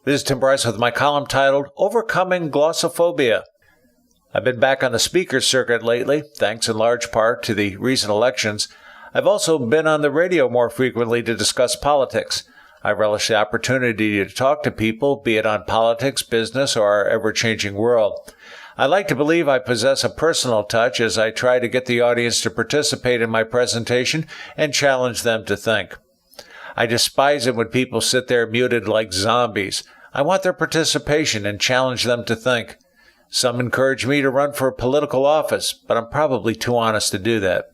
This is Tim Bryce with my column titled, Overcoming Glossophobia. I've been back on the speaker circuit lately, thanks in large part to the recent elections. I've also been on the radio more frequently to discuss politics. I relish the opportunity to talk to people, be it on politics, business, or our ever-changing world. I like to believe I possess a personal touch as I try to get the audience to participate in my presentation and challenge them to think. I despise it when people sit there muted like zombies. I want their participation and challenge them to think. Some encourage me to run for political office, but I'm probably too honest to do that.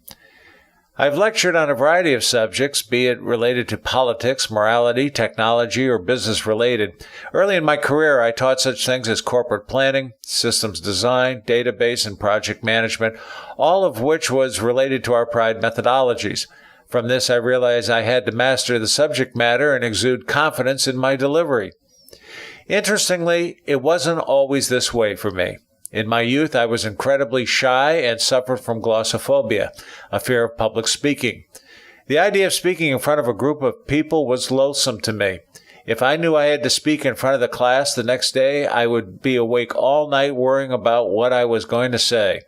I've lectured on a variety of subjects, be it related to politics, morality, technology, or business related. Early in my career, I taught such things as corporate planning, systems design, database, and project management, all of which was related to our PRIDE methodologies. From this, I realized I had to master the subject matter and exude confidence in my delivery. Interestingly, it wasn't always this way for me. In my youth, I was incredibly shy and suffered from glossophobia, a fear of public speaking. The idea of speaking in front of a group of people was loathsome to me. If I knew I had to speak in front of the class the next day, I would be awake all night worrying about what I was going to say.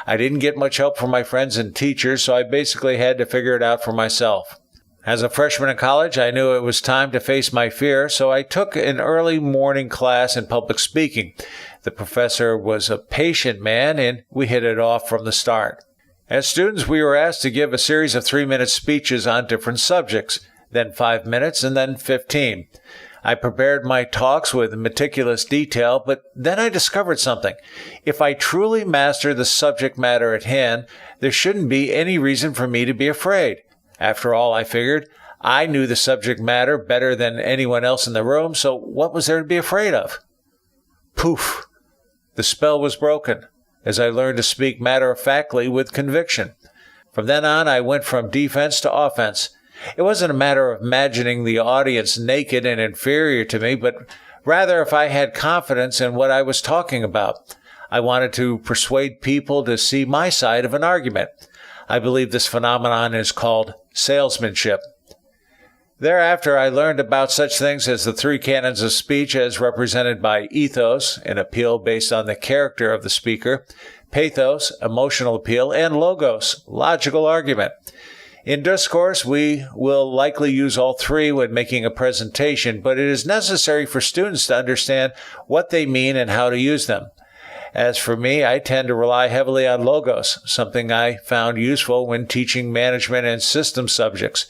I didn't get much help from my friends and teachers, so I basically had to figure it out for myself. As a freshman in college, I knew it was time to face my fear, so I took an early morning class in public speaking. The professor was a patient man, and we hit it off from the start. As students, we were asked to give a series of 3-minute speeches on different subjects, then 5 minutes, and then 15. I prepared my talks with meticulous detail, but then I discovered something. If I truly master the subject matter at hand, there shouldn't be any reason for me to be afraid. After all, I figured, I knew the subject matter better than anyone else in the room, so what was there to be afraid of? Poof! The spell was broken, as I learned to speak matter-of-factly with conviction. From then on, I went from defense to offense. It wasn't a matter of imagining the audience naked and inferior to me, but rather if I had confidence in what I was talking about. I wanted to persuade people to see my side of an argument. I believe this phenomenon is called salesmanship. Thereafter, I learned about such things as the 3 canons of speech as represented by ethos, an appeal based on the character of the speaker, pathos, emotional appeal, and logos, logical argument. In discourse, we will likely use all 3 when making a presentation, but it is necessary for students to understand what they mean and how to use them. As for me, I tend to rely heavily on logos, something I found useful when teaching management and system subjects.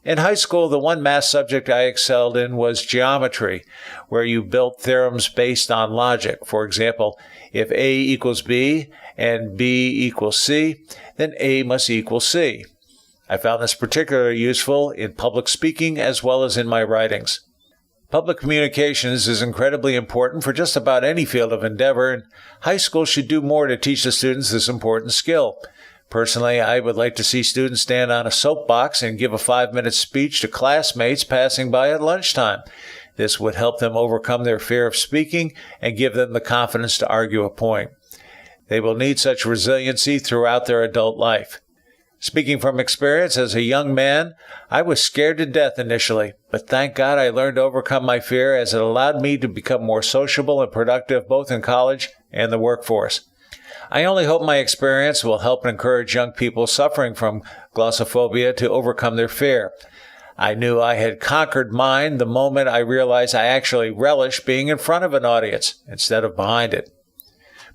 In high school, the one math subject I excelled in was geometry, where you built theorems based on logic. For example, if A equals B and B equals C, then A must equal C. I found this particularly useful in public speaking as well as in my writings. Public communications is incredibly important for just about any field of endeavor, and high school should do more to teach the students this important skill. Personally, I would like to see students stand on a soapbox and give a 5-minute speech to classmates passing by at lunchtime. This would help them overcome their fear of speaking and give them the confidence to argue a point. They will need such resiliency throughout their adult life. Speaking from experience, as a young man, I was scared to death initially, but thank God I learned to overcome my fear as it allowed me to become more sociable and productive both in college and the workforce. I only hope my experience will help encourage young people suffering from glossophobia to overcome their fear. I knew I had conquered mine the moment I realized I actually relish being in front of an audience instead of behind it.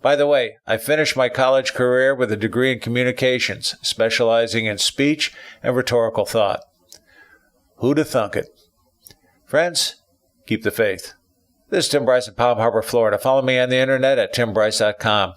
By the way, I finished my college career with a degree in communications, specializing in speech and rhetorical thought. Who'd have thunk it? Friends, keep the faith. This is Tim Bryce in Palm Harbor, Florida. Follow me on the internet at timbryce.com.